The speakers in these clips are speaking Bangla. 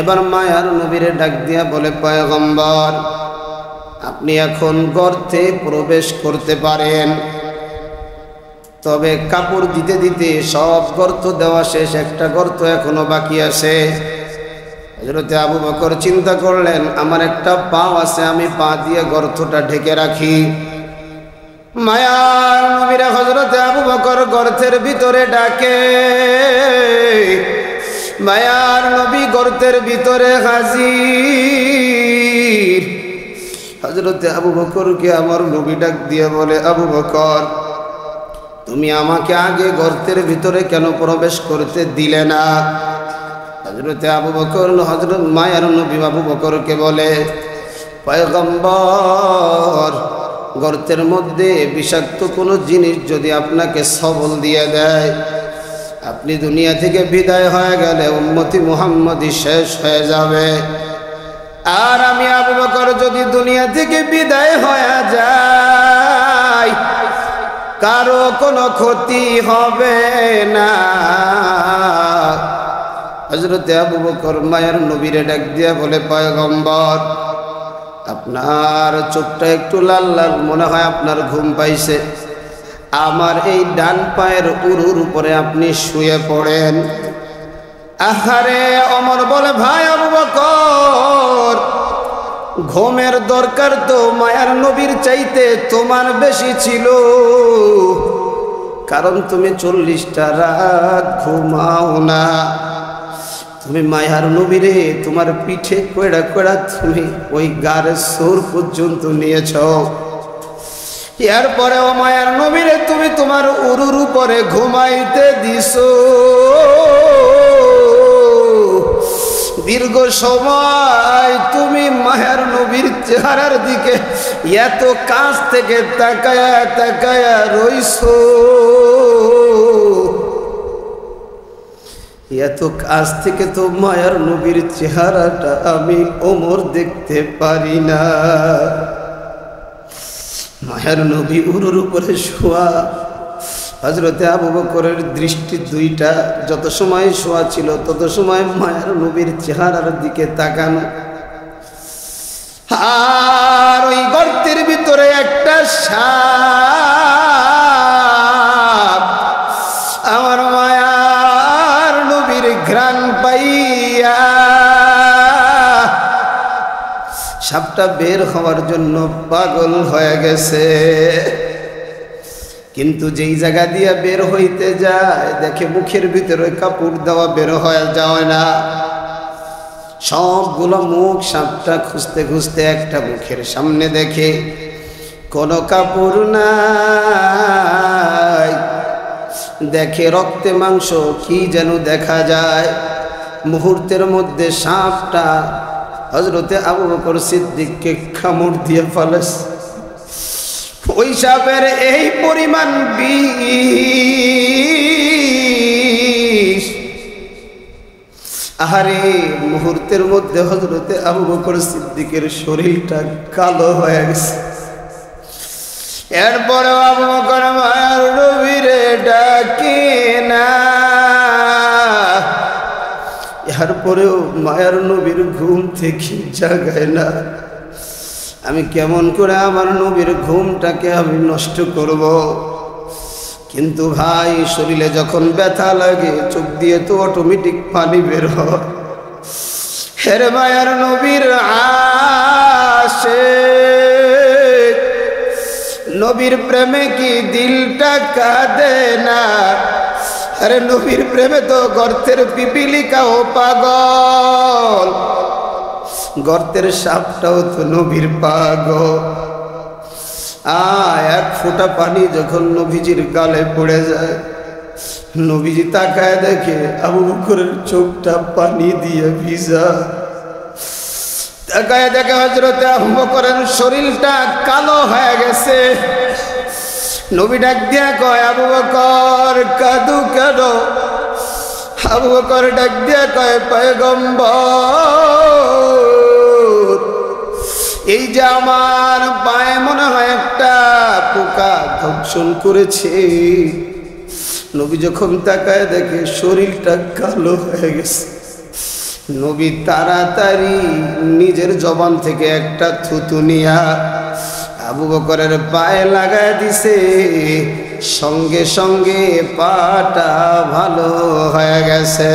এবার মায়ার নবীরে ডাক দিয়া বলে, পয়গম্বর আপনি এখন গর্তে প্রবেশ করতে পারেন, তবে কাপড় দিতে দিতে সব গর্ত দেওয়া শেষ, একটা গর্ত এখনো বাকি আছে। হযরতে আবু বকর চিন্তা করলেন, আমার একটা পাও আছে, আমি পা দিয়ে গর্তটা ঢেকে রাখি। মায়ার নবীরে হযরতে আবু বকর গর্তের ভিতরে ডাকে। মায়ার নবী গর্তের ভিতরে হাজির। হযরতে আবু বকরকে আমার নবী ডাক দিয়ে বলে, আবু বকর তুমি আমাকে আগে গর্তের ভিতরে কেন প্রবেশ করতে দিলে না? হযরতে আবু বকর হযরত মায়ার নবী আবু বকরকে বলে, পয়গম্বর গর্তের মধ্যে বিষাক্ত কোনো জিনিস যদি আপনাকে সবল দিয়ে দেয়, আপনি দুনিয়া থেকে বিদায় হয়ে গেলে উম্মতি মুহাম্মদী শেষ হয়ে যাবে। আর আমি আবু বকর যদি দুনিয়া থেকে বিদায় হয়ে যাই, কারো কোনো ক্ষতি হবে না। হযরতে আবু বকর মায়ের নবীরে ডাক দিয়া বলে, পয়গম্বর আপনার চোখটা একটু লাল লাল, মনে হয় আপনার ঘুম পাইছে। আমার এই ডান পায়ের উরুর উপরে আপনি শুয়ে পড়েন। আহারে ওমর বলে, ভাই আবু বকর ঘুমের দরকার তো মায়ার নবীর চাইতে তোমার বেশি ছিল, কারণ তুমি 40টা রাত ঘুমাও না। তুমি মায়ার নবীরে তোমার পিঠে কয়ড়া কয়ড়া তুমি ওই গারের সোর পর্যন্ত নিয়েছ। এরপরেও মায়ার নবীরে তুমি তোমার উরুর উপরে ঘুমাইতে দিছো। দীর্ঘ সময় তুমি মায়ার নবীর চেহারার দিকে এত কাছ থেকে তাকায়া তাকায়া রইছো, এত কাছ থেকে তো মায়ার নবীর চেহারাটা আমি ওমর দেখতে পারি না। মায়ার নবী উরুর উপরে শোয়া। হযরতে আবু বকরের দৃষ্টি দুইটা যত সময় শোয়া ছিল তত সময় মায়ার নবীর চেহারার দিকে তাকানো। আর ওই গর্তের ভিতরে একটা সাপ আমার মায়ার নবীর ঘ্রাণ পাইয়া সাপটা বের হওয়ার জন্য পাগল হয়ে গেছে। কিন্তু যেই জায়গা দিয়ে বের হইতে যায় দেখে মুখের ভিতরে কাপড় দেওয়া বের হয়ে যায় না। সবগুলো মুখ সাপটা খুঁজতে খুঁজতে একটা মুখের সামনে দেখে কোনো কাপড় নাই। দেখে রক্তে মাংস কি যেন দেখা যায়। মুহূর্তের মধ্যে সাপটা হযরতে আবু বকর সিদ্দিককে কামড় দিয়ে ফেলেছে। ওই সাপের এই পরিমাণ বিষ, আহারে মুহূর্তের মধ্যে হযরতে আবু বকর সিদ্দিকের শরীরটা কালো হয়ে গেছে। এরপরে আবু বকর মায়ার নবীরে ডাকে না। এরপরেও মায়ার নবীর ঘুম থেকে জাগায় না। আমি কেমন করে আমার নবীর ঘুমটাকে আমি নষ্ট করব? কিন্তু ভাই শরীরে যখন ব্যথা লাগে চোখ দিয়ে তো অটোমেটিক পানি বের হয়। হেরে মায়ার নবীর আশিক, নবীর প্রেমে কি দিলটা কাঁদে না? আরে নবীর প্রেমে তো গর্তের পিপিলিকাও পাগল, গর্তের সাপটাও তো নবীর পাগল। এক ফোঁটা পানি যখন নবীজির গালে পড়ে যায়, নবীজি তাকায় দেখে আবু বকরের চোখটা পানি দিয়ে ভিজা। তাকায় দেখে হযরতে আবু বকরের শরীরটা কালো হয়ে গেছে। নবী ডাক দিয়া কয়, আবু বকর কাঁদো কেন? আবু বকর ডাক দিয়া কয়, পয়গম্বর এই যে আমার পায়ে মনে হয় একটা পোকা দংশন করেছে। নবী যখন তাকায় দেখে শরীরটা কালো হয়ে গেছে। নবী তাড়াতাড়ি নিজের জবান থেকে একটা থুতু নিয়া আবু বকরের পায়ে লাগায় দিছে, সঙ্গে সঙ্গে পাটা ভালো হয়ে গেছে।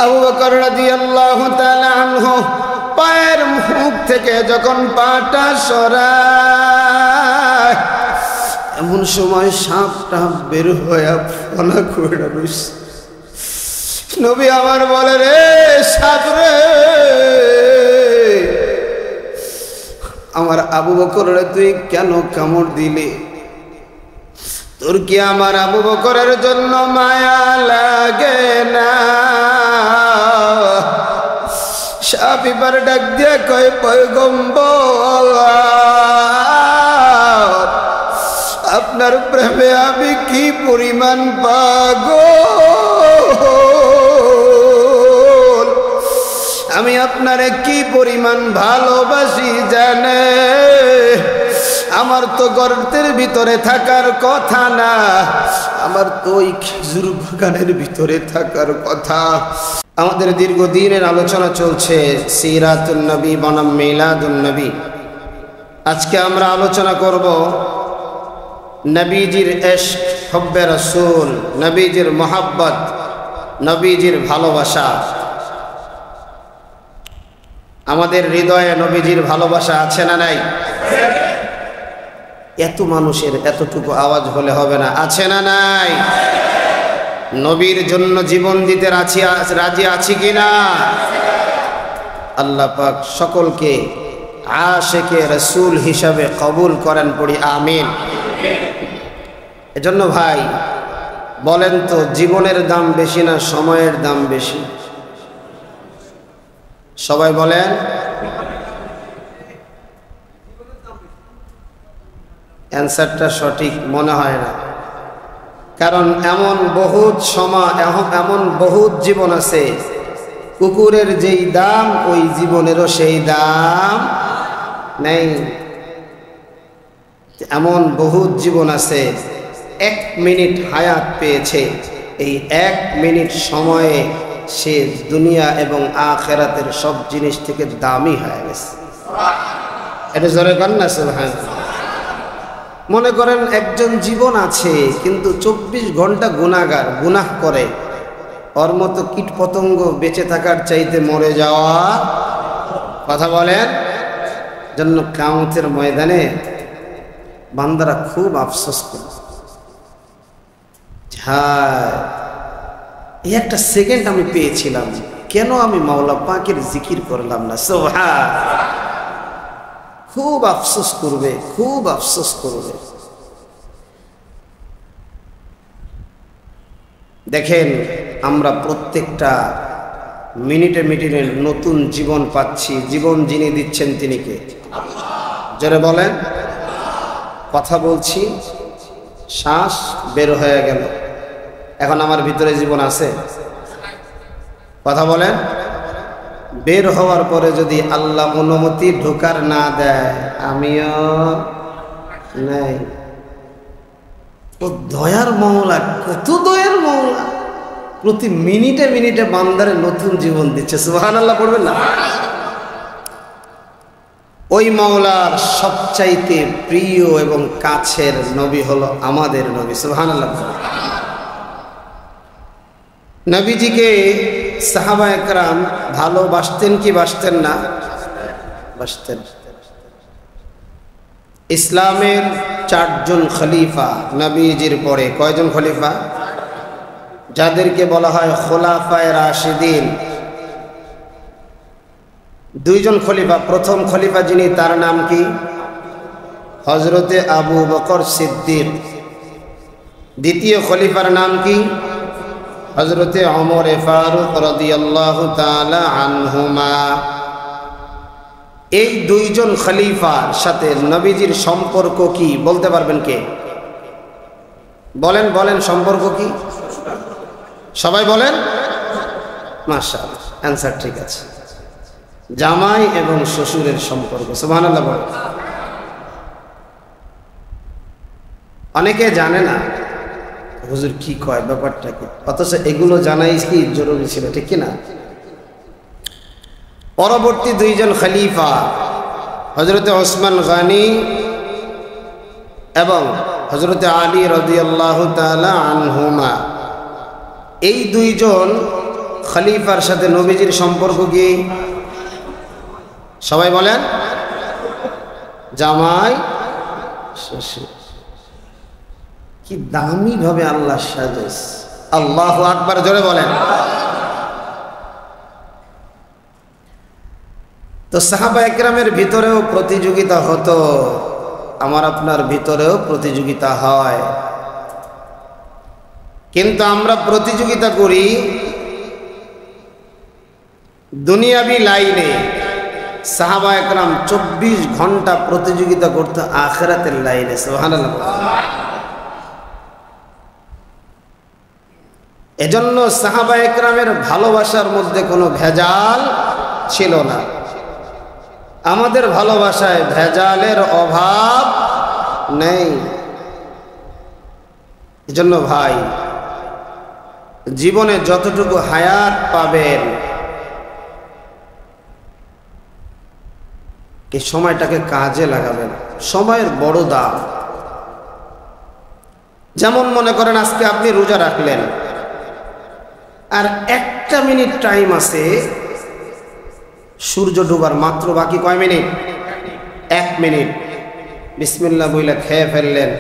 আবু বকর রাদিয়াল্লাহু তাআলা আনহু পায়ের মুখ থেকে যখন পাটা সরায়, এমন সময় সাপটা বের হয়ে ফলা করে রইছে। নবী আমার বলে, রে সাপ রে, আমার আবু বকরের তুই কেন কামড় দিলি? তোর কি আমার আবু বকরের জন্য মায়া লাগে না? সাপ এবার ডাক দিয়ে কয়, পয়গম্বর, আপনার প্রেমে আমি কি পরিমাণ পাগল, আমি আপনারে কি পরিমাণ ভালোবাসি জানে। আমার তো গর্তের ভিতরে থাকার কথা না, আমার তো ওই খেজুর বাগানের ভিতরে থাকার কথা। আমাদের দীর্ঘদিনের আলোচনা চলছে সিরাতুন নবী বনাম মিলাদুন নবী। আজকে আমরা আলোচনা করব নবীজির ইশক, হুব্বে রাসূল, নবীজির মোহাব্বত, নবীজির ভালোবাসা। আমাদের হৃদয়ে নবীজির ভালোবাসা আছে না নাই? এত মানুষের এতটুকু আওয়াজ হলে হবে না, আছে না নাই? নবীর জন্য জীবন দিতে রাজি আছি কিনা? আল্লাহ পাক সকলকে আশিকে রাসূল হিসাবে কবুল করেন, পড়ি আমিন। এজন্য ভাই বলেন তো, জীবনের দাম বেশি না সময়ের দাম বেশি? সবাই বলেন। অ্যান্সারটা সঠিক মনে হয় না, কারণ এমন বহুত সময়, এমন বহুত জীবন আছে, কুকুরের যেই দাম ওই জীবনেরও সেই দাম নেই। এমন বহুত জীবন আছে 1 মিনিট হায়াত পেয়েছে, এই 1 মিনিট সময়ে সে দুনিয়া এবং আখিরাতের সব জিনিস থেকে দামি হয়ে গেছে। এটা জোরে কর না সুবহানাল্লাহ। মনে করেন একজন জীবন আছে কিন্তু 24 ঘন্টা গুনাহগার, গুনাহ করে, ওর মতো কীট পতঙ্গ বেঁচে থাকার চাইতে মরে যাওয়া। কথা বলেন। জন্য কিয়ামতের ময়দানে বান্দারা খুব আফসোস করে, হ্যাঁ এই একটা সেকেন্ড আমি পেয়েছিলাম, কেন আমি মাওলা পাকের জিকির করলাম না? সুবহান। খুব আফসোস করবে, খুব আফসোস করবে। দেখেন আমরা প্রত্যেকটা মিনিটে মিনিটে নতুন জীবন পাচ্ছি। জীবন যিনি দিচ্ছেন তিনি কে? জোরে বলেন। কথা বলছি, শ্বাস বের হয়ে গেল, এখন আমার ভিতরে জীবন আছে? কথা বলেন। বের হওয়ার পরে যদি আল্লাহ অনুমতি ঢোকার না দেয়, আমিও নাই। ও দয়ার মওলা, কত দয়ার মওলা, প্রতি মিনিটে মিনিটে বান্দারে নতুন জীবন দিচ্ছে। সুবহানাল্লাহ পড়বেন না? ওই মাওলার সবচাইতে প্রিয় এবং কাছের নবী হলো আমাদের নবী। সুবহানাল্লাহ। নবীজিকে সাহাবায়ে কেরাম ভালোবাসতেন কি বাসতেন না? বাসতেন। ইসলামের 4 জন খলিফা নবীজির পরে, কয়জন খলিফা? যাদেরকে বলা হয় খোলাফায়ে রাশিদিন। 2 জন খলিফা। প্রথম খলিফা যিনি, তার নাম কি? হযরতে আবু বকর সিদ্দিক। দ্বিতীয় খলিফার নাম কি? হযরতে ওমর ফারুক রাদিয়াল্লাহু তাআলা আনহুমা। এই 2 জন খলিফার সাথে নবীজির সম্পর্ক কি বলতে পারবেন কে? বলেন বলেন, সম্পর্ক কি? সবাই বলেন। মাশাআল্লাহ, অ্যানসার ঠিক আছে। জামাই এবং শ্বশুরের সম্পর্ক। সুবহানাল্লাহ বলেন। অনেকে জানে না হুজুর কি কয় ব্যাপারটা কি, অথচ এগুলো জানাই কি জরুরি ছিল, ঠিক কিনা? পরবর্তী দুইজন খলিফা হযরতে ওসমান গনি এবং হযরতে আলী রাদিয়াল্লাহু তাআলা আনহুমা, এই দুইজন খলিফার সাথে নবীজির সম্পর্ক কি? সবাই বলেন জামাই শ্বশুর। কি দামি ভাবে আল্লাহ সাজাইছে, আল্লাহু আকবার, জোরে বলেন। তো সাহাবা একরামের ভিতরেও প্রতিযোগিতা হতো, আমার আপনার ভিতরেও প্রতিযোগিতা হয়, কিন্তু আমরা প্রতিযোগিতা করি দুনিয়াবি লাইনে। সাহাবা একরাম 24 ঘন্টা প্রতিযোগিতা করতো আখিরাতের লাইনে। সুবহানাল্লাহ। এজন্য সাহাবা একরামের ভালোবাসার মধ্যে কোনো ভেজাল ছিল না। আমাদের ভালোবাসায় ভেজালের অভাব নেই। এজন্য ভাই, জীবনে যতটুকু হায়াত পাবেন এই সময়টাকে কাজে লাগাবেন। সময়ের বড় দাম। যেমন মনে করেন আজকে আপনি রোজা রাখলেন, আর 1 মিনিট টাইম আছে সূর্য ডুবার, মাত্র বাকি কয় মিনিট? 1 মিনিট। বিসমিল্লাহ বইলা খেয়ে ফেললেন,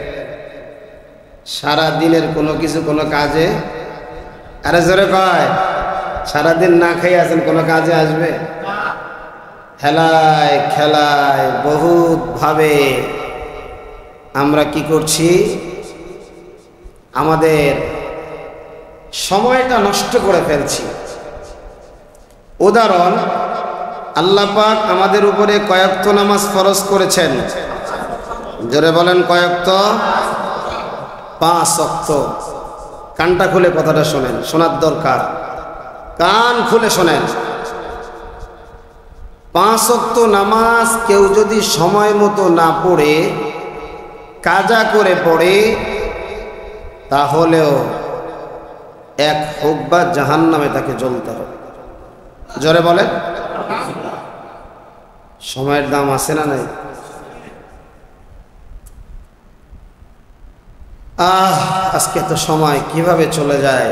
সারা দিনের কোনো কিছু কোনো কাজে, আরে জোরে কয়, সারাদিন না খেয়ে আছেন, কোনো কাজে আসবে? খেলায় খেলায় বহুত ভাবে আমরা কি করছি, আমাদের সময়টা নষ্ট করে ফেলছি। উদাহরণ, আল্লাহ পাক আমাদের উপরে কয়েকত নামাজ ফরজ করেছেন। জোরে বলেন কয়েকত? 5 ওয়াক্ত। কানটা খুলে কথাটা শোনেন, শোনার দরকার, কান খুলে শোনেন। 5 ওয়াক্ত নামাজ কেউ যদি সময় মতো না পড়ে কাজা করে পড়ে, তাহলেও এক হুব্বা জাহান্নামে তাকে জ্বলতে হবে। জোরে বলেন, সময়ের দাম আছে না নাই? আজকে তো সময় কিভাবে চলে যায়,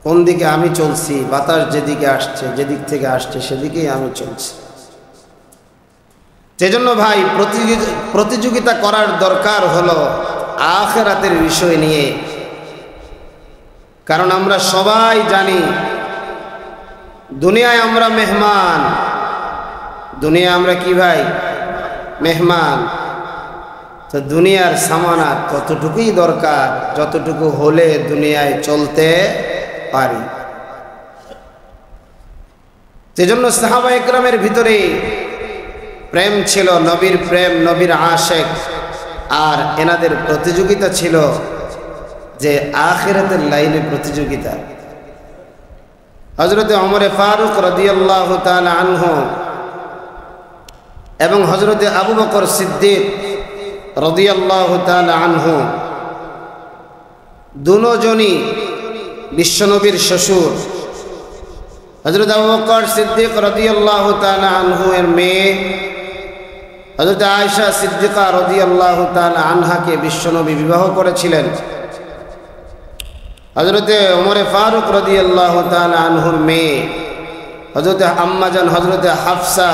কোন দিকে আমি চলছি, বাতাস যেদিকে আসছে, যেদিক থেকে আসছে সেদিকেই আমি চলছি। সেজন্য ভাই প্রতিযোগিতা করার দরকার হলো আখিরাতের বিষয় নিয়ে। কারণ আমরা সবাই জানি দুনিয়ায় আমরা মেহমান। দুনিয়া আমরা কি ভাই? মেহমান। তো দুনিয়ার সামানা ততটুকুই দরকার যতটুকু হলে দুনিয়ায় চলতে পারি। সেজন্য সাহাবা একরামের ভিতরে প্রেম ছিল, নবীর প্রেম, নবীর আশেক। আর এনাদের প্রতিযোগিতা ছিল যে আখিরাতের লাইনে প্রতিযোগিতা। হযরতে ওমরে ফারুক রাদিয়াল্লাহু তাআলা আনহু এবং হযরতে আবু বকর সিদ্দিক রাদিয়াল্লাহু তাআলা আনহু দুজনই বিশ্বনবীর শ্বশুর। হযরত আবু বকর সিদ্দিক রাদিয়াল্লাহু তাআলা আনহু এর মেয়ে হযরত আয়েশা সিদ্দিকা রাদিয়াল্লাহু তাআলা আনহাকে বিশ্বনবী বিবাহ করেছিলেন। হযরতে ওমরে ফারুক রাদিয়াল্লাহু তাআলা আনহুর মেয়ে হযরত আম্মাজান হযরতে হাফসা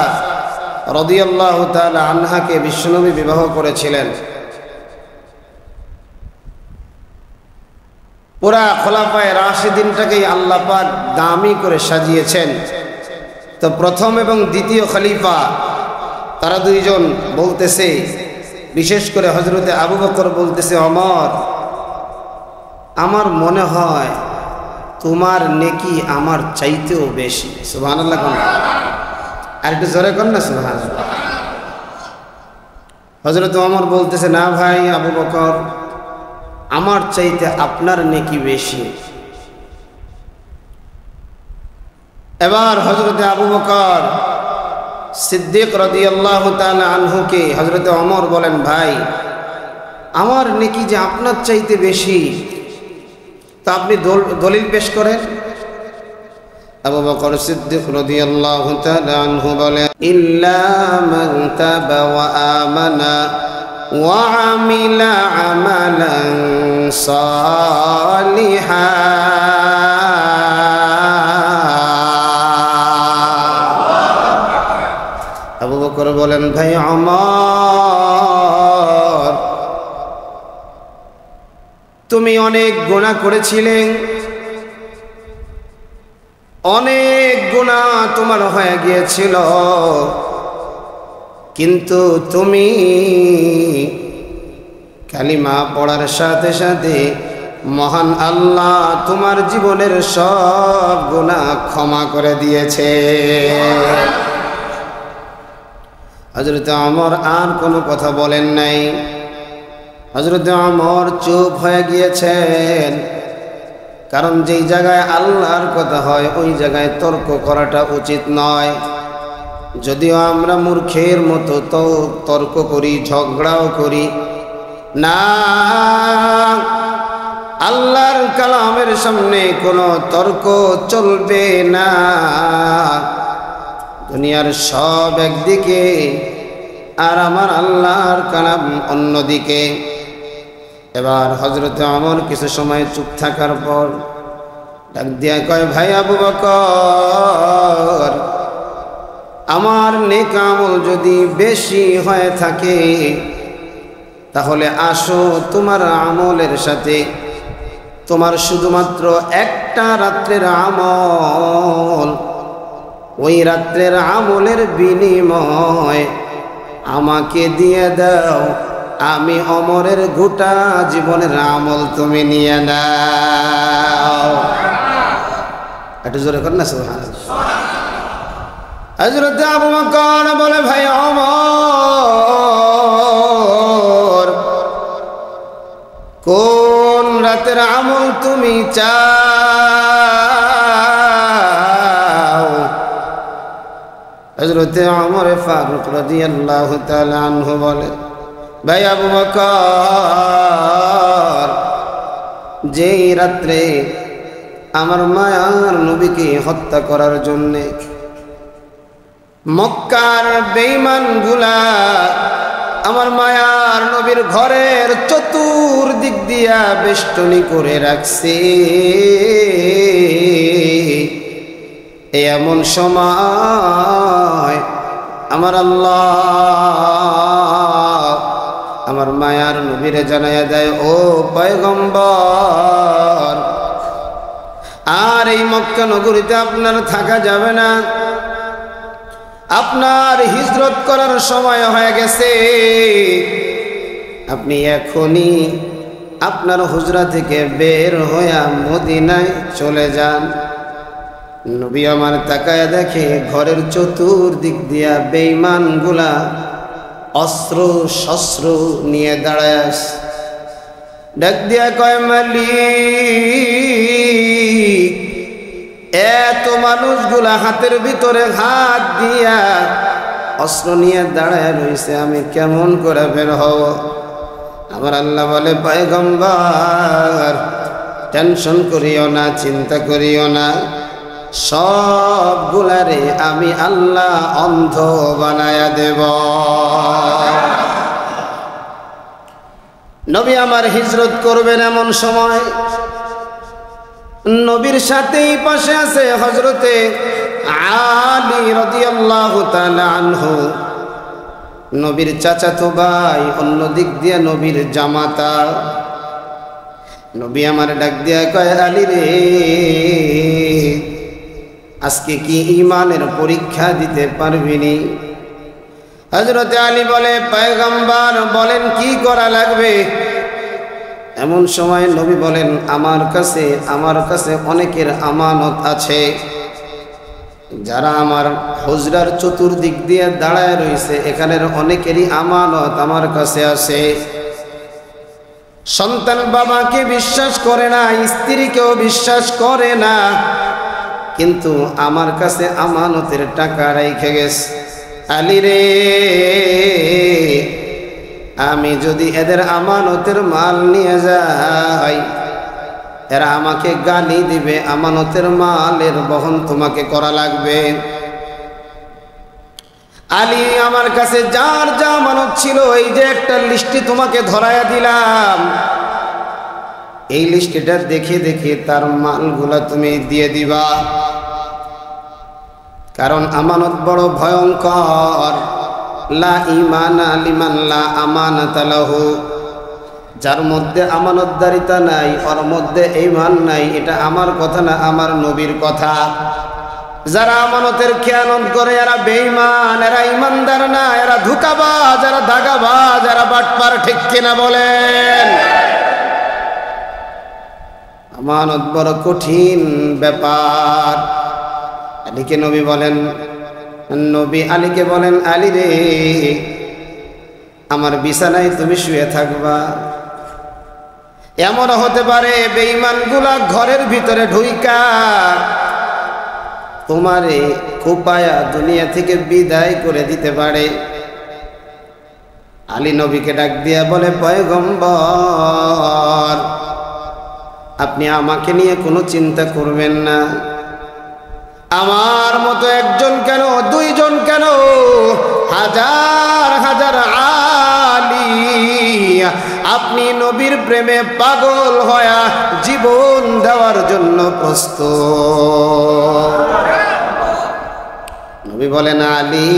রাদিয়াল্লাহু তাআলা আনহাকে বিশ্বনবী বিবাহ করেছিলেন। পুরা খোলাফায়ে রাশিদিনটাকেই আল্লাহ পাক দামি করে সাজিয়েছেন। তো প্রথম এবং দ্বিতীয় খলিফা তারা দুইজন বলতেছে, বিশেষ করে হযরতে আবু বকর বলতেছে, ওমর, আমার মনে হয় তোমার নেকি আমার চাইতেও বেশি। সুবহানাল্লাহ। আর একটু জোরে কর না সুবহানাল্লাহ। হযরত ওমর বলতেছে, না ভাই আবু বকর, আমার চাইতে আপনার নেকি বেশি। এবার হযরত আবু বকর সিদ্দিক রাদিয়াল্লাহু তাআলা আনহুকে হযরত ওমর বলেন, ভাই আমার নেকি যে আপনার চাইতে বেশি, তা আপনি দলিল পেশ করেন। আবু বকর সিদ্দিক রাদিয়াল্লাহু তাআলা আনহু বলেন, ইল্লা মান তাবা ওয়া আমানা ওয়া আমিলা আমালান সালিহা। আবু বকর বলেন, ভাই ওমর, তুমি অনেক গুনাহ করেছিলে, অনেক গুনাহ তোমার হয়ে গিয়েছিল, কিন্তু তুমি কালিমা পড়ার সাথে সাথে মহান আল্লাহ তোমার জীবনের সব গুনাহ ক্ষমা করে দিয়েছে। হযরত ওমর আর কোনো কথা বলেন নাই। হযরত ওমর চুপ হয়ে গিয়েছেন, কারণ যেই জায়গায় আল্লাহর কথা হয় ওই জায়গায় তর্ক করাটা উচিত নয়। যদিও আমরা মূর্খের মতো তো তর্ক করি, ঝগড়াও করি না, আল্লাহর কালামের সামনে কোনো তর্ক চলবে না। দুনিয়ার সব একদিকে আর আমার আল্লাহর কালাম অন্যদিকে। এবার হযরত ওমর কিছু সময় চুপ থাকার পর ডাক দিয়া কয়, ভাই আবু বকর, আমার নেক আমল যদি বেশি হয়ে থাকে তাহলে আসো তোমার আমলের সাথে তোমার শুধুমাত্র একটা রাত্রের আমল, ওই রাত্রের আমলের বিনিময় আমাকে দিয়ে দাও, আমি ওমরের গোটা জীবনের আমল তুমি নিয়ে নাও। একটু জোরে কর না সুবহানাল্লাহ। হযরত আবু বকর বলে, ভাই ওমর, কোন রাতের আমল তুমি চাও? হযরত ওমর ফারুক রাদিয়াল্লাহু তাআলা আনহু বলে, ভাই আবু বকর, যেই রাত্রে আমার মায়ার নবীকে হত্যা করার জন্যে মক্কার বেঈমানগুলা আমার মায়ার নবীর ঘরের চতুর্দিক দিয়া বেষ্টনী করে রাখছে, এমন সময় আমার আল্লাহ আমার মায়ার নবীরে জানাইয়া দেয়, ও পয়গম্বর, আর এই মক্কা নগরীতে আপনার থাকা যাবে না, আপনার হিজরত করার সময় হয়ে গেছে, আপনি এখনই আপনার হুজরা থেকে বের হইয়া মদিনায় চলে যান। নবী আমার তাকায়া দেখে ঘরের চতুর্দিক দিয়া বেঈমানগুলা অস্ত্র শস্ত্র নিয়ে দাঁড়ায় আসে। ডাক দিয়া কয়, মালিক, এত মানুষগুলা হাতের ভিতরে হাত দিয়া অস্ত্র নিয়ে দাঁড়ায় রয়েছে, আমি কেমন করে বের হব? আমার আল্লাহ বলে, পয়গম্বর, টেনশন করিও না, চিন্তা করিও না, সবগুলারে আমি আল্লাহ অন্ধ বানায়া দেব। নবী আমার হিজরত করবেন এমন সময় নবীর সাথেই পাশে আছে হযরতে আলী রাদিয়াল্লাহু তাআলা আনহু, নবীর চাচাতো ভাই, অন্য দিক দিয়ে নবীর জামাতা। নবী আমার ডাক দিয়া কয়, আলী রে, আজকে কি ঈমানের পরীক্ষা দিতে পারবিনি? হযরতে আলী বলে, পয়গম্বর বলেন কি করা লাগবে? এমন সময় নবী বলেন, আমার কাছে অনেকের আমানত আছে, যারা আমার হুজরার চতুর্দিক দিয়ে দাঁড়ায় রয়েছে, এখানের অনেকেরই আমানত আমার কাছে আছে। সন্তান বাবাকে বিশ্বাস করে না, স্ত্রীকেও বিশ্বাস করে না, কিন্তু আমার কাছে আমানতের টাকা রেখে গেছে। আলী রে, আমি যদি এদের আমানতের মাল নিয়ে যাই, এরা আমাকে গালি দিবে, আমানতের মালের বহন তোমাকে করা লাগবে। আলী, আমার কাছে যার যা আমানত ছিল, এই যে একটা লিস্টি তোমাকে ধরায়া দিলাম, এই লিস্টিটা দেখে দেখে তার মালগুলা তুমি দিয়ে দিবা। কারণ আমানত বড় ভয়ঙ্কর। লা ঈমানা লিমান লা আমানাতা লাহু, যার মধ্যে আমানতদারিতা নাই, ওর মধ্যে ঈমান নাই। এটা আমার কথা না, আমার নবীর কথা। যারা আমানতের খেয়ানত করে এরা বেঈমান, এরা ইমানদার না, এরা ধোঁকাবাজ, এরা দাগাবাজ, এরা বাটপার। ঠিক কিনা বলেন? আমানত বড় কঠিন ব্যাপার। আলীকে নবী বলেন, নবী আলীকে বলেন, আলী রে, আমার বিছানায় তুমি শুয়ে থাকবা। এমন হতে পারে বেঈমানগুলা ঘরের ভিতরে ঢুইকা তোমারে কোপায়া দুনিয়া থেকে বিদায় করে দিতে পারে। আলী নবীকে ডাক দিয়া বলে, পয়গম্বর, আপনি আমাকে নিয়ে কোনো চিন্তা করবেন না। আমার মতো একজন কেন, দুইজন কেন, হাজার হাজার আলী আপনি নবীর প্রেমে পাগল হয়া জীবন দেওয়ার জন্য প্রস্তুত। নবী বলেন, আলী,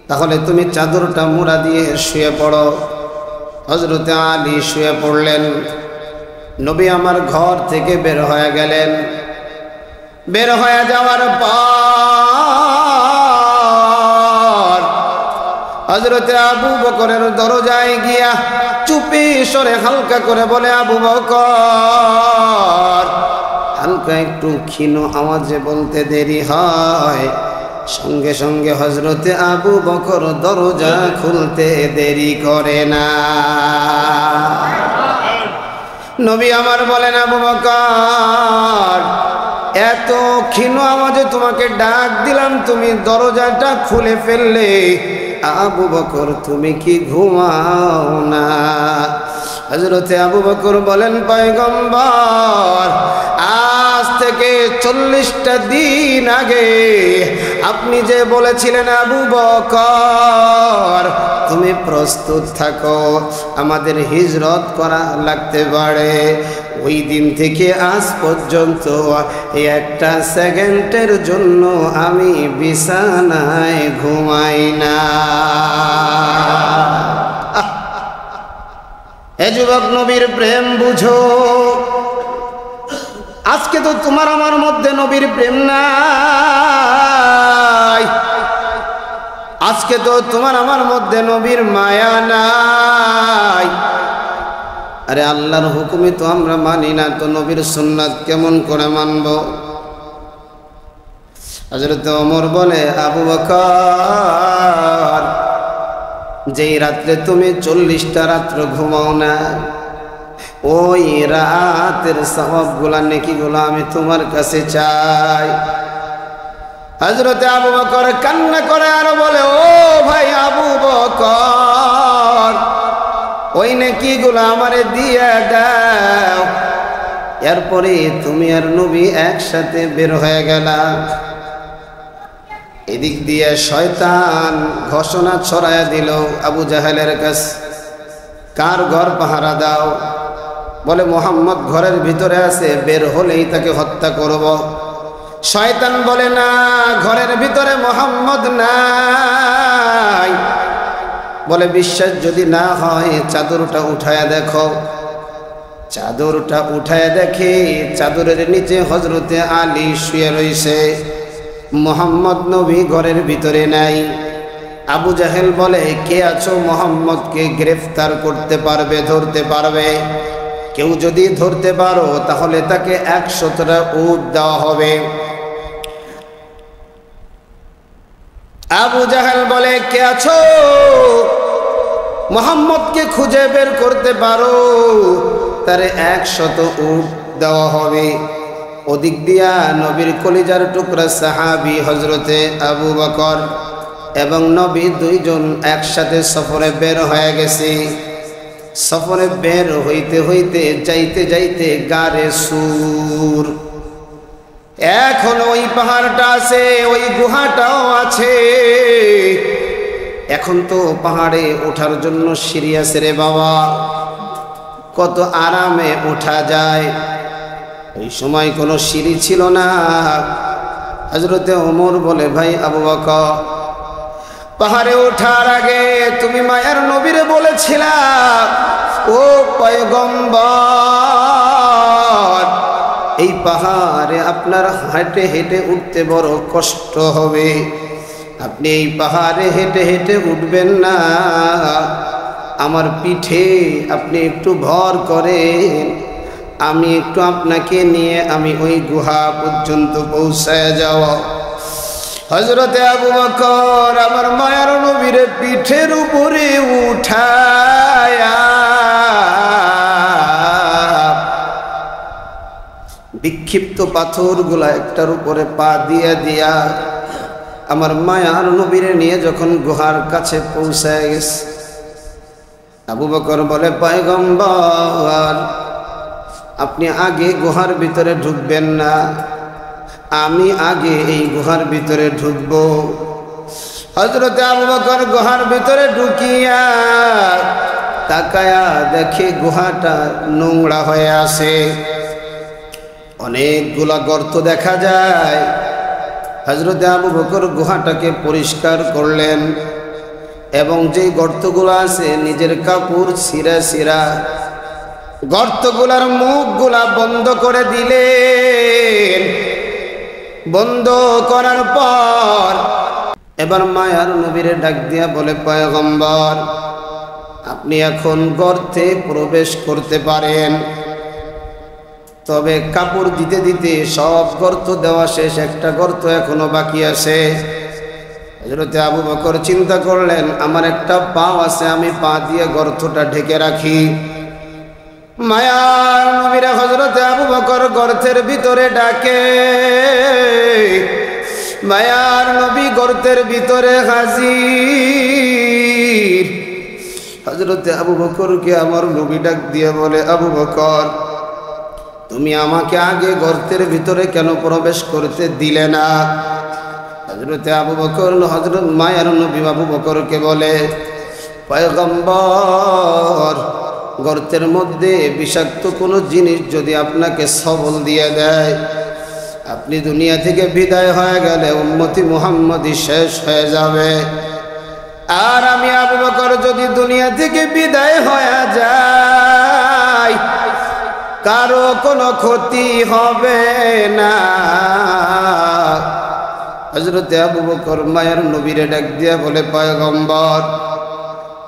তাহলে তুমি চাদরটা মুড়া দিয়ে শুয়ে পড়ো। হযরতে আলী শুয়ে পড়লেন। নবী আমার ঘর থেকে বের হয়ে গেলেন। বের হয়ে যাওয়ার পর হযরতে আবু বকরের দরজায় গিয়া চুপি সরে হালকা করে বলে, আবু বকর। হালকা একটু ক্ষীণ আওয়াজে বলতে দেরি হয়, সঙ্গে সঙ্গে হযরতে আবু বকর দরজা খুলতে দেরি করে না। নবী আমার বলেন, আবু বকর, এত ক্ষীণ আওয়াজে তোমাকে ডাক দিলাম, তুমি দরজাটা খুলে ফেললে। আবু বকর, তুমি কি ঘুমাও না? হযরতে আবু বকর বলেন, পয়গম্বর, আজ থেকে 40টা দিন আগে আপনি যে বলেছিলেন, আবু বকর তুমি প্রস্তুত থাকো, আমাদের হিজরত করা লাগতে পারে। ওই দিন থেকে আজ পর্যন্ত একটা সেকেন্ডের জন্য আমি বিছানায় ঘুমাই না। এ যুবক, নবীর প্রেম বুঝো। আজকে তো তোমার আমার মধ্যে নবীর প্রেম নাই। আজকে তো তোমার আমার মধ্যে নবীর মায়া নাই। আরে আল্লাহর হুকুমে তো আমরা মানি না, তো নবীর সুন্নাত কেমন করে মানব? হযরত ওমর বলে, আবু বকর, যেই রাত্রে তুমি 40টা রাত্র ঘুমাও না, ওই রাতের সওয়াবগুলা, নেকিগুলা আমি তোমার কাছে চাই। হযরতে আবু বকর কান্না করে আর বলে, ও ভাই আবু বকর, ওই নেকিগুলা আমারে দিয়ে দাও। এরপরে তুমি আর নবী একসাথে বের হয়ে গেলা। এদিক দিয়ে শয়তান ঘোষণা ছড়ায়া দিল আবু জাহেলের কাছে, কার ঘর পাহারা দাও? বলে, মুহাম্মদ ঘরের ভিতরে আছে, বের হলেই তাকে হত্যা করব। শয়তান বলে, না, ঘরের ভিতরে মুহাম্মদ নাই। বলে, বিশ্বাস যদি না হয় চাদরটা উঠায়া দেখো। চাদরটা উঠায়া দেখে চাদরের নিচে হযরতে আলী শুয়ে রয়েছে, মুহাম্মদ নবী ঘরের ভিতরে নাই। আবু জাহেল বলে, কে আছো মুহাম্মদকে গ্রেফতার করতে পারবে, ধরতে পারবে? কেউ যদি ধরতে পারো তাহলে তাকে 100টা উট দেওয়া হবে। আবু জাহেল বলে, কে আছো মুহাম্মদকে খুঁজে বের করতে পারো, তারে 100 উট দেওয়া হবে। ওদিক দিয়া নবীর কলিজার টুকরা সাহাবী হযরতে আবু বকর এবং নবী দুইজন একসাথে সফরে বের হয়ে গেছে। সফরে বের হইতে হইতে যাইতে যাইতে গারে সুর, এখন ওই পাহাড়টা আছে, ওই গুহাটাও আছে। এখন তো পাহাড়ে ওঠার জন্য সিঁড়ি আছে রে বাবা, কত আরামে ওঠা যায়। ওই সময় কোনো সিঁড়ি ছিল না। হযরতে ওমর বলে, ভাই আবু বকর, পাহাড়ে ওঠার আগে তুমি মায়ার নবীরে বলেছিলা, ও পয়গম্বর, এই পাহাড়ে আপনার হেঁটে হেঁটে উঠতে বড় কষ্ট হবে, আপনি এই পাহাড়ে হেঁটে হেঁটে উঠবেন না, আমার পিঠে আপনি একটু ভর করেন, আমি একটু আপনাকে নিয়ে আমি ওই গুহা পর্যন্ত পৌঁছায় যাওয়া। হযরতে আবু বকর আমার মায়ার নবীর পিঠের উপরে উঠায়া বিক্ষিপ্ত পাথরগুলা একটার উপরে পা দিয়া দিয়া আমার মায়ার নবীরে নিয়ে যখন গুহার কাছে পৌঁছায় গেছে, আবু বকর বলে, পয়গম্বর, আপনি আগে গুহার ভিতরে ঢুকবেন না, আমি আগে এই গুহার ভিতরে ঢুকব। হযরতে আবু বকর গুহার ভিতরে ঢুকিয়া তাকায়া দেখে গুহাটা নোংরা হয়ে আছে, অনেকগুলা গর্ত দেখা যায়। হযরতে আবু বকর গুহাটাকে পরিষ্কার করলেন এবং যে গর্তগুলো আছে নিজের কাপড় ছিঁড়া ছিঁড়া গর্তগুলার মুখগুলা বন্ধ করে দিলেন। বন্ধ করার পর এবার মায়ার নবীরে ডাক দিয়া বলে, পয়গম্বর, আপনি এখন গর্তে প্রবেশ করতে পারেন, তবে কাপড় দিতে দিতে সব গর্ত দেওয়া শেষ, একটা গর্ত এখনো বাকি আছে। হযরতে আবু বকর চিন্তা করলেন, আমার একটা পাও আছে, আমি পা দিয়ে গর্তটা ঢেকে রাখি। মায়ার নবীরা হযরতে আবু বকর গর্তের ভিতরে ডাকে, মায়ার নবী গর্তের ভিতরে হাজির। হযরতে আবু বকরকে আমার নবী ডাক দিয়ে বলে, আবু বকর, তুমি আমাকে আগে গর্তের ভিতরে কেন প্রবেশ করতে দিলে না? হযরতে আবু বকর হযরত মায়ার নবী আবু বকরকে বলে, পয়গম্বর, গর্তের মধ্যে বিষাক্ত কোনো জিনিস যদি আপনাকে সবল দিয়ে দেয়, আপনি দুনিয়া থেকে বিদায় হয়ে গেলে উম্মতি মুহাম্মদী শেষ হয়ে যাবে। আর আমি আবু বকর যদি দুনিয়া থেকে বিদায় হয়ে যাই, কারো কোনো ক্ষতি হবে না। হযরতে আবু বকর মায়ের নবীরে ডাক দিয়া বলে, পয়গম্বর,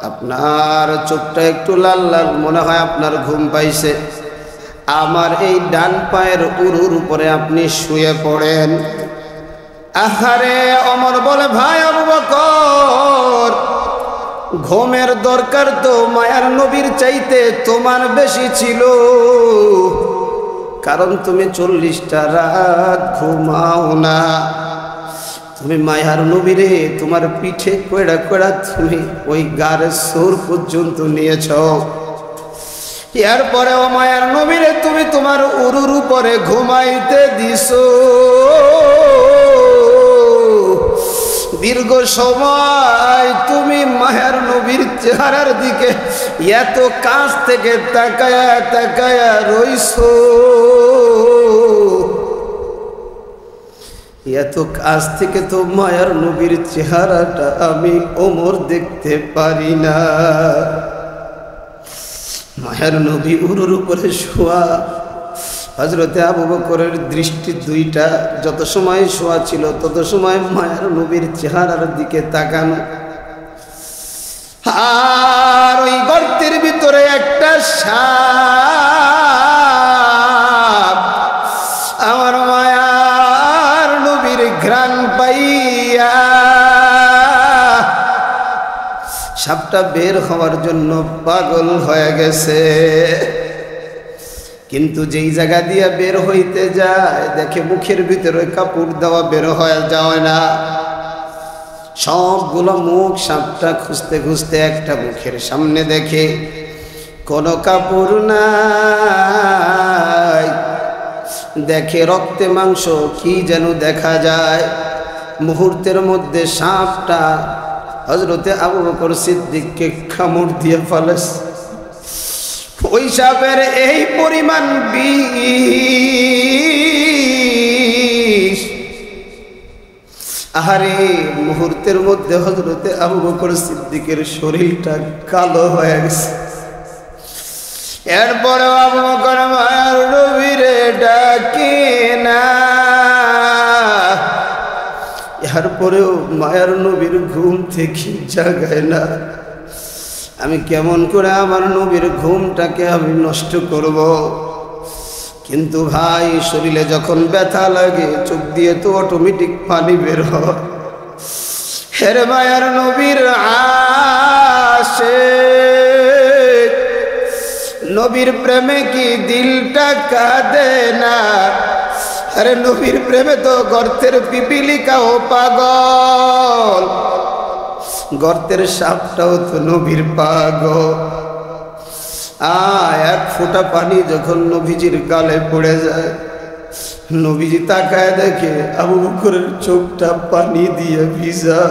আপনার চোখটা একটু লাল লাল, মনে হয় আপনার ঘুম পাইছে, আমার এই ডান পায়ের উরুর উপরে আপনি শুয়ে পড়েন। আহারে ওমর বলে, ভাই আবু বকর, ঘুমের দরকার তো মায়ার নবীর চাইতে তোমার বেশি ছিল, কারণ তুমি 40টা রাত ঘুমাও না। তুমি মায়ার নবীরে তোমার পিঠে কয়ড়া কয়ড়া তুমি ওই গারে সুর পর্যন্ত নিয়েছ, এরপরে ও মায়ার নবীরে তুমি তোমার উরুর উপরে ঘুমাইতে দিছো। দীর্ঘ সময় তুমি মায়ার নবীর চেহারার দিকে এত কাছ থেকে তাকায়া তাকায়া রইছো, এত কাছ থেকে তো মায়ার নবীর চেহারাটা আমি ওমর দেখতে পারি না। মায়ার নবী উরুর উপরে শোয়া, হযরতে আবু বকরের দৃষ্টি দুইটা যত সময় শোয়া ছিল তত সময় মায়ার নবীর চেহারার দিকে তাকানো। আর ওই গর্তের ভিতরে একটা সাপ আমার মায়ার নবীর ঘ্রাণ পাইয়া সাপটা বের হওয়ার জন্য পাগল হয়ে গেছে, কিন্তু যেই জায়গা দিয়ে বের হইতে যায় দেখে মুখের ভিতরে কাপড় দেওয়া বের হয়ে যায় না। সবগুলো মুখ সাপটা খুঁজতে খুঁজতে একটা মুখের সামনে দেখে কোনো কাপড় নাই, দেখে রক্তে মাংস কি যেন দেখা যায়। মুহূর্তের মধ্যে সাপটা হযরতে আবু বকর সিদ্দিককে কামড় দিয়ে ফেলেছে। ওই সাপের এই পরিমাণ বিষ, আরে মুহূর্তের মধ্যে হযরতে আবু বকর সিদ্দিকের শরীরটা কালো হয়ে গেছে। এরপরে আবু বকর মায়ার নবীরে ডাকে না, এরপরেও মায়ার নবীর ঘুম থেকে জাগায় না। আমি কেমন করে আমার নবীর ঘুমটাকে আমি নষ্ট করব? কিন্তু ভাই শরীরে যখন ব্যথা লাগে চোখ দিয়ে তো অটোমেটিক পানি বের হয়। হেরে মায়ার নবীর আশিক, নবীর প্রেমে কি দিলটা কাঁদে না? আরে নবীর প্রেমে তো গর্তের পিপিলিকাও পাগল, গর্তের সাপটাও তো নবীর পাগল। এক ফোঁটা পানি যখন নবীজির গালে পড়ে যায়, নবীজি তাকায় দেখে আবু বকরের চোখটা পানি দিয়ে ভিজা।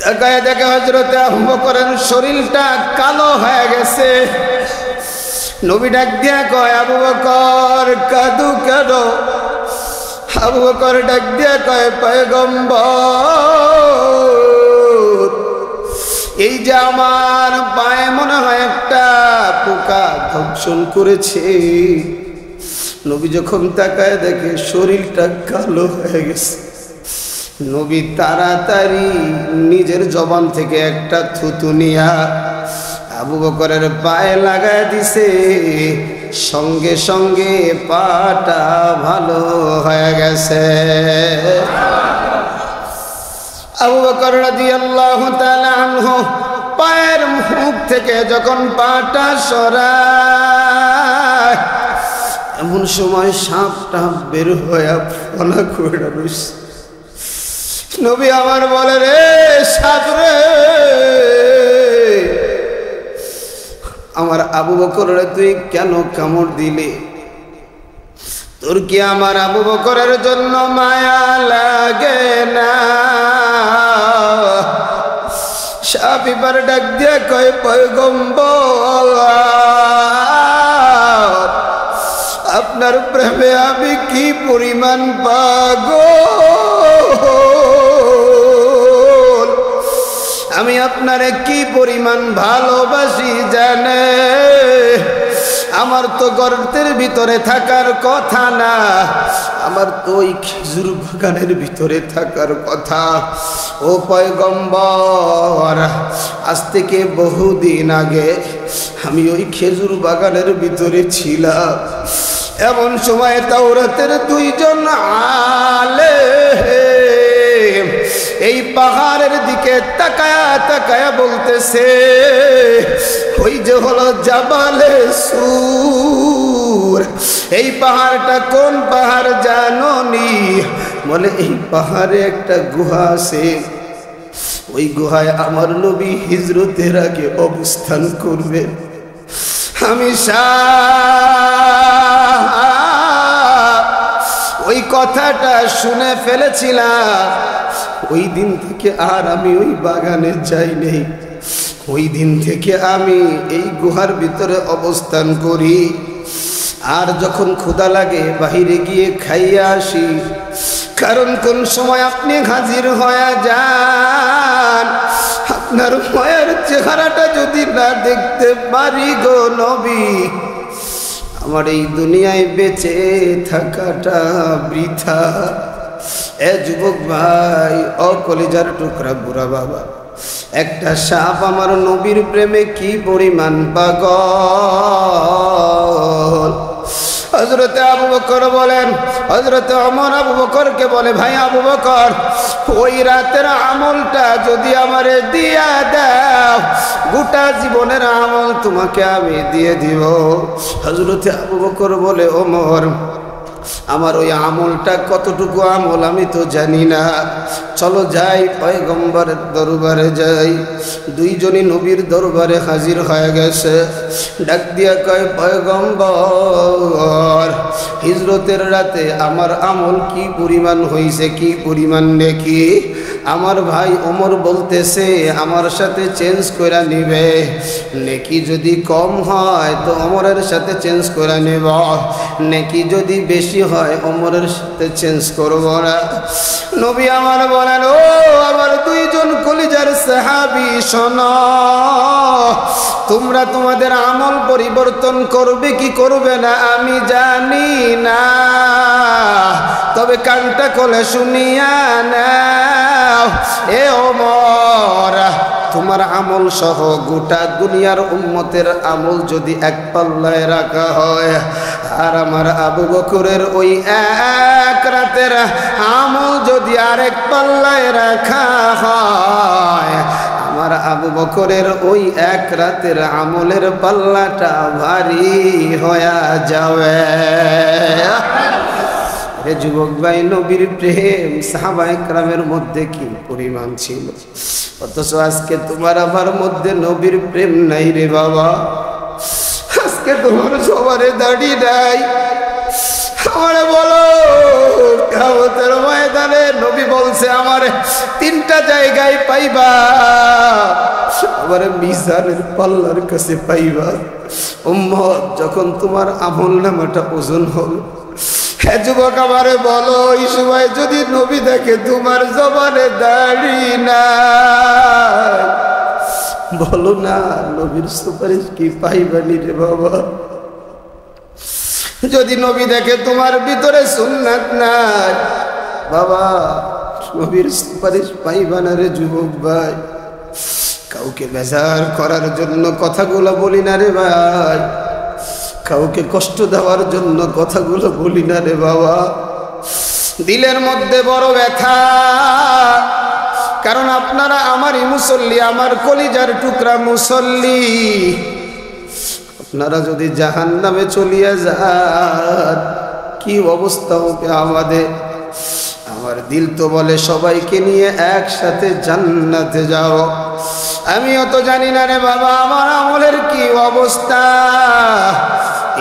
তাকায় দেখে হযরতে আবু বকরের শরীরটা কালো হয়ে গেছে। নবী ডাক দিয়া কয়, আবু বকর কাঁদো কেন? আবু বকর ডাক দিয়া কয়, পয়গম্বর, এই যে আমার পায়ে মনে হয় একটা পোকা দংশন করেছে। নবী যখন তাকায় দেখে শরীরটা কালো হয়ে গেছে, নবী তাড়াতাড়ি নিজের জবান থেকে একটা থুতু নিয়া আবু বকরের পায়ে লাগায় দিছে। সঙ্গে সঙ্গে পাটা ভালো হয়ে গেছে। আবু বকর রাদিয়াল্লাহু তাআলা আনহু পায়ের মুখ থেকে যখন পাটা সরায়, এমন সময় সাপটা বের হয়ে ফনা করে রইছে। নবী আমার বলে, রে সাপ রে, আমার আবু বকরের তুই কেন কামড় দিলি? তোর কি আমার আবু বকরের জন্য মায়া লাগে না? সাপ এবার ডাক দিয়ে কয়, পয়গম্বর, আপনার প্রেমে আমি কি পরিমাণ পাগল, আমি আপনারে কি পরিমাণ ভালোবাসি জানে। আমার তো গর্তের ভিতরে থাকার কথা না, আমার তো ওই খেজুর বাগানের ভিতরে থাকার কথা। ও পয়গম্বর, আজ থেকে বহুদিন আগে আমি ওই খেজুর বাগানের ভিতরে ছিলাম। এমন সময় তাওরাতের দুইজন আলেম এই পাহাড়ের দিকে তাকায়া তাকায়া বলতেছে, ওই যে হলো জাবালে সুর, এই পাহাড়টা কোন পাহাড় জানোনি? বলে এই পাহাড়ে একটা গুহা আছে, ওই গুহায় আমার নবী হিজরতের আগে অবস্থান করবেন। আমি ওই কথাটা শুনে ফেলেছিলাম। ওই দিন থেকে আর আমি ওই বাগানে যাই নেই। ওই দিন থেকে আমি এই গুহার ভিতরে অবস্থান করি। আর যখন ক্ষুধা লাগে বাহিরে গিয়ে খাইয়া আসি, কারণ কোন সময় আপনি হাজির হয়ে যান, আপনার মায়ের চেহারাটা যদি না দেখতে পারি গো নবী, আমার এই দুনিয়ায় বেঁচে থাকাটা বৃথা। এ যুবক ভাই, ও কলিজার টুকরা বুড়া বাবা, একটা সাপ আমার নবীর প্রেমে কি পরিমাণ পাগল। হযরতে আবু বকর বলেন, হযরতে ওমর আবু বকরকে বলে, ভাই আবু বকর, ওই রাতের আমলটা যদি আমারে দিয়া দাও, গোটা জীবনের আমল তোমাকে আমি দিয়ে দিব। হযরতে আবু বকর বলে, ওমর আমার ওই আমলটা কতটুকু আমল আমি তো জানি না। চলো যাই পয়গম্বরের দরবারে যাই। দুইজনই নবীর দরবারে হাজির হয়ে গেছে। ডাক দিয়া কয়, পয়গম্বর, হিজরতের রাতে আমার আমল কি পরিমাণ হইছে, কি পরিমাণ নেকি। আমার ভাই ওমর বলতেছে আমার সাথে চেঞ্জ করে নিবে, নেকি যদি কম হয় তো ওমরের সাথে চেঞ্জ করে নেব, নেকি যদি বেশি হয় ওমরের সাথে চেঞ্জ করব না। নবী আমার বলেন, ও আমার দুইজন কলিজার সাহাবী, শোনো, তোমরা তোমাদের আমল পরিবর্তন করবে কি করবে না আমি জানি না, তবে কানটা খুলে শুনিয়া নাও। এ ওমর, তোমার আমল সহ গোটা দুনিয়ার উম্মতের আমল যদি এক পাল্লায় রাখা হয়, আর আমার আবু বকরের ওই এক রাতের আমল যদি আরেক পাল্লায় রাখা হয়, আমার আবু বকরের ওই এক রাতের আমলের পাল্লাটা ভারী হয়ে যাবে। হে যুবক ভাই, নবীর প্রেম সাহাবায়ে কেরামের মধ্যে কি পরিমাণ ছিল, অথচ আজকে তোমার আমার মধ্যে নবীর প্রেম নাই রে বাবা। আজকে তোমার সবারে দাড়ি নাই। আমার বলো, কিয়ামতের ময়দানে নবী বলছে আমারে তিনটা জায়গায় পাইবা, আমারে মিজানের পাল্লার কাছে পাইবা। উম্মত, যখন তোমার আমল নামাটা ওজন হবে, হ্যাঁ যুবক আমারে বলো, এই সময় যদি নবী দেখে তোমার জবানে দাড়ি না, বলো না নবীর সুপারিশ কি পাইবানি রে বাবা। যদি নবী দেখে তোমার ভিতরে সুন্নাত নাই, বাবা নবীর সুপারিশ পাইবা না রে যুবক ভাই। কাউকে বেজার করার জন্য কথাগুলো বলি না রে ভাই, কাউকে কষ্ট দেওয়ার জন্য কথাগুলো বলি না রে বাবা। দিলের মধ্যে বড় ব্যথা, কারণ আপনারা আমারই মুসল্লি, আমার কলিজার টুকরা মুসল্লি। আপনারা যদি জাহান্নামে চলিয়া যান, কি অবস্থা হবে আমাদের। আমার দিল তো বলে সবাইকে নিয়ে একসাথে জান্নাতে যাও। আমিও তো জানি না রে বাবা আমার আমলের কি অবস্থা।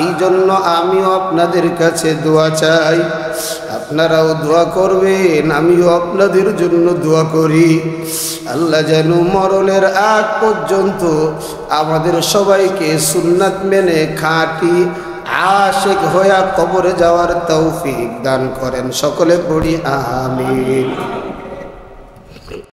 এই জন্য আমিও আপনাদের কাছে দোয়া চাই, আপনারাও দোয়া করবেন, আমিও আপনাদের জন্য দোয়া করি। আল্লাহ যেন মরণের আগ পর্যন্ত আমাদের সবাইকে সুন্নাত মেনে খাঁটি আশিক হইয়া কবরে যাওয়ার তৌফিক দান করেন। সকলে পড়ি আমিন।